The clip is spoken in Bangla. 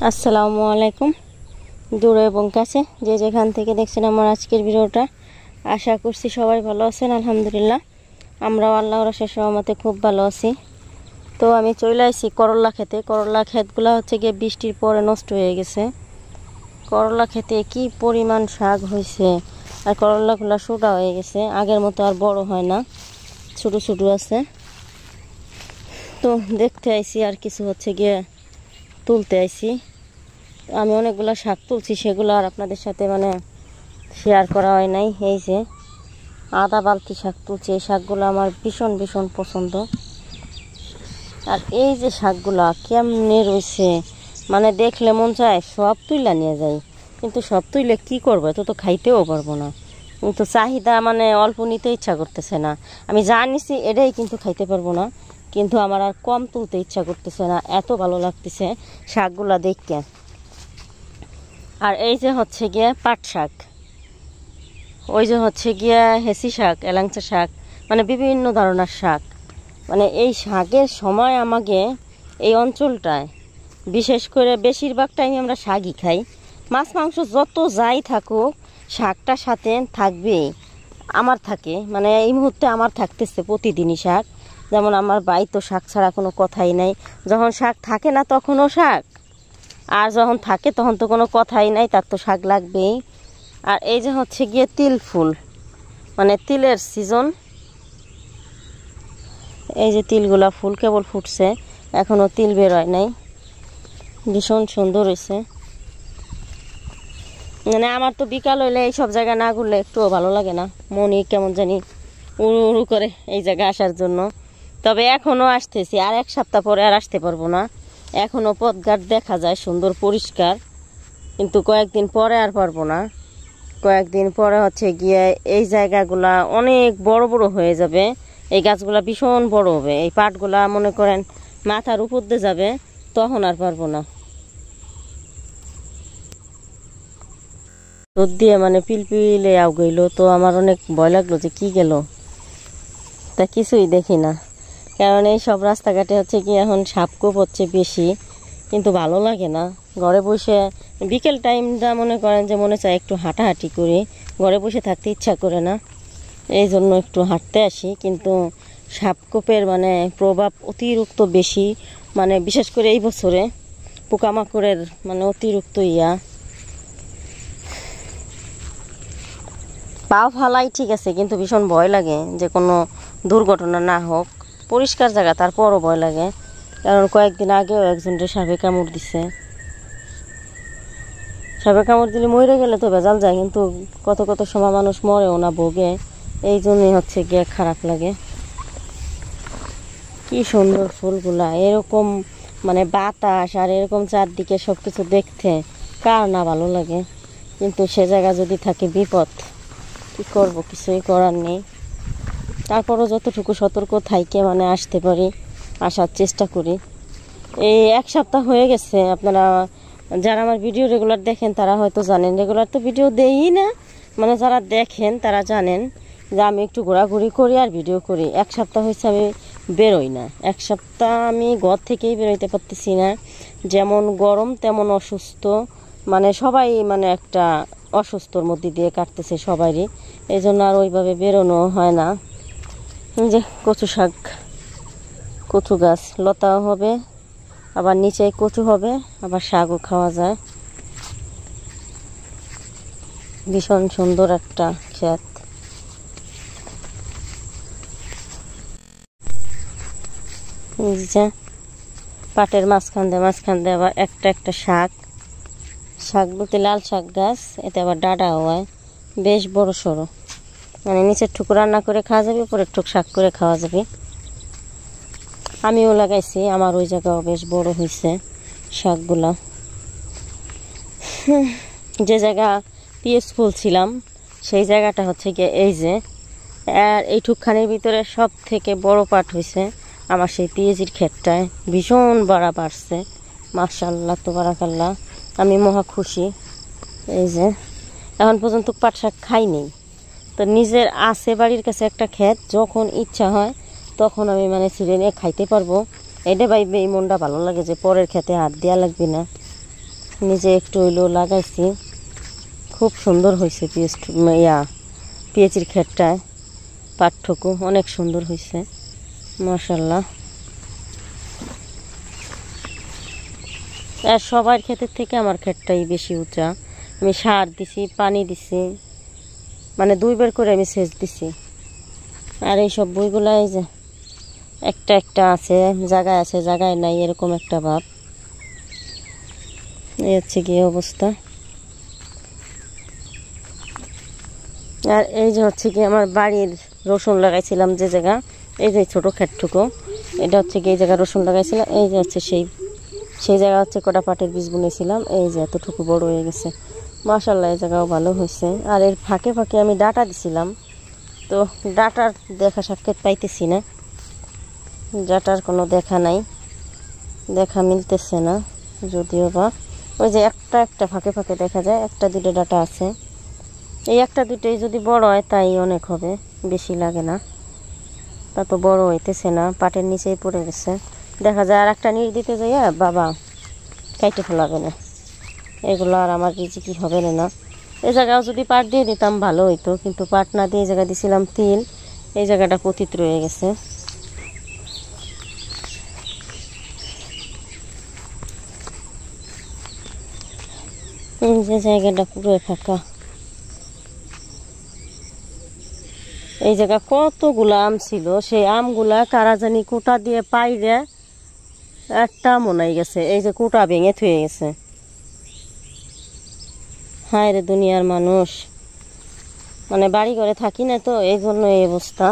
আসসালামু আলাইকুম। দূরে এবং কাছে যে যেখান থেকে দেখছেন আমার আজকের ভিডিওটা, আশা করছি সবাই ভালো আছেন। আলহামদুলিল্লাহ আমরাও আল্লাহর অশেষ রহমতে খুব ভালো আছি। তো আমি চলে আসছি করলা খেতে। করলা ক্ষেতগুলো হচ্ছে গিয়ে বৃষ্টির পরে নষ্ট হয়ে গেছে। করলা খেতে কি পরিমাণ শাক হয়েছে, আর করলাগুলো সোডা হয়ে গেছে, আগের মতো আর বড় হয় না, ছোটো ছোটো আছে। তো দেখতে আইছি আর কিছু হচ্ছে গিয়ে তুলতে আইছি। আমি অনেকগুলো শাক তুলছি, সেগুলো আর আপনাদের সাথে শেয়ার করা হয় নাই। এই যে আদা বালতি শাক তুলছি, এই শাকগুলো আমার ভীষণ ভীষণ পছন্দ। আর এই যে শাকগুলো কেমনে রয়েছে, দেখলে মন চায় সব তুইলা নিয়ে যাই, কিন্তু সব তুইলে কি করবো, এত তো খাইতেও পারবো না। কিন্তু চাহিদা অল্প নিতে ইচ্ছা করতেছে না। আমি যা নিছি এটাই কিন্তু খাইতে পারবো না, কিন্তু আমার আর কম তুলতে ইচ্ছা করতেছে না, এত ভালো লাগতেছে শাকগুলা দেখতে। আর এই যে হচ্ছে গিয়ে পাট শাক, ওই যে হচ্ছে গিয়া হেসি শাক, এলাংচা শাক, বিভিন্ন ধরনের শাক। এই শাকের সময় আমাকে এই অঞ্চলটায় বিশেষ করে বেশিরভাগ টাইমে আমরা শাকই খাই। মাছ মাংস যত যাই থাকুক, শাকটা সাথে থাকবেই। আমার থাকে, এই মুহূর্তে আমার থাকতেছে প্রতিদিনই শাক। যেমন আমার বাই তো শাক ছাড়া কোনো কথাই নাই। যখন শাক থাকে না তখনও শাক, আর যখন থাকে তখন তো কোনো কথাই নাই, তার তো শাক লাগবেই। আর এই যে হচ্ছে গিয়ে তিল ফুল, তিলের সিজন। এই যে তিলগুলা ফুল কেবল ফুটছে, এখনও তিল বের হয় নাই। ভীষণ সুন্দর হয়েছে। আমার তো বিকাল হইলে এইসব জায়গা না ঘুরলে একটুও ভালো লাগে না, মনই কেমন জানি উড়ু উড়ু করে এই জায়গায় আসার জন্য। তবে এখনও আসতেছি, আর এক সপ্তাহ পরে আর আসতে পারবো না। এখনও পথঘাট দেখা যায় সুন্দর পরিষ্কার, কিন্তু কয়েকদিন পরে আর পারবো না। কয়েকদিন পরে হচ্ছে গিয়ে এই জায়গাগুলা অনেক বড় বড় হয়ে যাবে, এই গাছগুলা ভীষণ বড় হবে, এই পাটগুলা মনে করেন মাথার উপর দিয়ে যাবে, তখন আর পারবো না। রোদ দিয়ে পিলপিলে আউগাইলো, তো আমার অনেক ভয় লাগলো যে কি গেল, তা কিছুই দেখি না। কারণ এই সব রাস্তাঘাটে হচ্ছে কি এখন সাপকোপ হচ্ছে বেশি, কিন্তু ভালো লাগে না। ঘরে বসে বিকেল টাইমটা মনে করেন যে মনে চায় একটু হাঁটাহাঁটি করি, ঘরে বসে থাকতে ইচ্ছা করে না, এই জন্য একটু হাঁটতে আসি। কিন্তু সাপকোপের প্রভাব অতিরিক্ত বেশি, বিশেষ করে এই বছরে পোকামাকড়ের অতিরিক্ত পাও ফালাই ঠিক আছে, কিন্তু ভীষণ ভয় লাগে যে কোনো দুর্ঘটনা না হোক। পরিষ্কার জায়গা তারপরও ভয় লাগে, কারণ কয়েকদিন আগেও একজনকে সাপে কামড় দিছে। সাপে কামড় দিলে মরে গেলে তো ভেজাল যায়, কিন্তু কত কত সময় মানুষ মরেও না, ভোগে। এই জন্যই হচ্ছে গিয়ে খারাপ লাগে। কি সুন্দর ফুলগুলা, এরকম বাতাস আর এরকম চারদিকে সব কিছু দেখতে কার না ভালো লাগে। কিন্তু সে জায়গা যদি থাকে বিপদ, কি করব, কিছুই করার নেই। তারপরও যতটুকু সতর্ক থাইকে আসতে পারি, আসার চেষ্টা করি। এই এক সপ্তাহ হয়ে গেছে। আপনারা যারা আমার ভিডিও রেগুলার দেখেন তারা হয়তো জানেন, রেগুলার তো ভিডিও দেই না, যারা দেখেন তারা জানেন যে আমি একটু ঘোরাঘুরি করি আর ভিডিও করি। এক সপ্তাহ হয়েছে আমি বেরোই না, এক সপ্তাহ আমি ঘর থেকেই বেরোইতে পারতেছি না। যেমন গরম তেমন অসুস্থ, সবাই একটা অসুস্থর মধ্যে দিয়ে কাটতেছে সবারই, এই জন্য আর ওইভাবে বেরোনো হয় না। যে কচু শাক, কচু গাছ লতাও হবে, আবার নিচে কচু হবে, আবার শাকও খাওয়া যায়। ভীষণ সুন্দর একটা ক্ষেত। পাটের মাঝখান দিয়ে আবার একটা একটা শাক, শাক বলতে লাল শাক গাছ, এতে আবার ডাঁটা হয় বেশ বড় সড়ো। নিচের ঠুকু রান্না করে খাওয়া যাবে, উপরের ঠুক শাক করে খাওয়া যাবে। আমিও লাগাইছি, আমার ওই জায়গাও বেশ বড় হয়েছে শাকগুলা। যে জায়গা পিএস ফুলছিলাম সেই জায়গাটা হচ্ছে গিয়ে এই যে, আর এই ঠুকখানির ভিতরে সব থেকে বড় পাট হয়েছে আমার সেই পিএজির ক্ষেতটায়। ভীষণ বড়া বাড়ছে, মাশাআল্লাহ তাবারাকাল্লাহ, আমি মহা খুশি। এই যে এখন পর্যন্ত পাট শাক খাইনি, তো নিজের আছে বাড়ির কাছে একটা ক্ষেত, যখন ইচ্ছা হয় তখন আমি ছিঁড়ে নিয়ে খাইতে পারবো। এটা ভাইবে এই মনটা ভালো লাগে যে পরের খেতে হাত দেওয়া লাগবে না। নিজে একটু হইলেও লাগাইছি। খুব সুন্দর হয়েছে পেঁয়াজির ক্ষেতটায় পাটটুকু অনেক সুন্দর হয়েছে মাশাআল্লাহ। আর সবার ক্ষেতের থেকে আমার ক্ষেতটাই বেশি উঁচা। আমি সার দিছি, পানি দিছি, মানে 2 বার করে আমি সেচ দিছি। আর এইসব বইগুলা এই যে একটা একটা আছে, জায়গায় নাই, এরকম একটা ভাব। এই হচ্ছে গিয়ে অবস্থা। আর এই যে হচ্ছে কি আমার বাড়ির রসুন লাগাইছিলাম যে জায়গা, এই যে ছোট ক্ষেতটুকু, এটা হচ্ছে কি এই জায়গা রসুন লাগাইছিলাম। এই যে হচ্ছে সেই জায়গা হচ্ছে কটা পাটের বীজ বুনেছিলাম। এই যে এতটুকু বড় হয়ে গেছে মাশাআল্লাহ। এই জায়গাও ভালো হয়েছে। আর এর ফাঁকে ফাঁকে আমি ডাটা দিছিলাম, তো ডাটার দেখা সাক্ষাৎ পাইতেছি না, ডাটার কোনো দেখা নাই, দেখা মিলতেছে না। যদিও বা ওই যে একটা একটা ফাঁকে ফাঁকে দেখা যায়, 1-2টা ডাটা আছে। এই 1-2টাই যদি বড় হয় তাই অনেক হবে, বেশি লাগে না। তা তো বড় হইতেছে না, পাটের নিচেই পড়ে গেছে। দেখা যায় আর একটা নির দিতে যাইয়া বাবা কাইটে ফেলাবে না। এগুলো আর আমার রিজিকি হবে না। এই জায়গাও যদি পাট দিয়ে দিতাম ভালো হইতো, কিন্তু পাট না দিয়ে এই জায়গা দিছিলাম তিল। এই জায়গাটা পতিত রয়ে গেছে। এই যে জায়গাটা পুরো ফাঁকা। এই জায়গা কতগুলা আম ছিল, সেই আমগুলা কারা জানি কোটা দিয়ে পাইরে একটা মনাই গেছে। এই যে কোটা ভেঙে থুয়ে গেছে। হায় রে দুনিয়ার মানুষ, মানে বাড়ি ঘরে থাকি না তো, এই জন্য এই অবস্থা।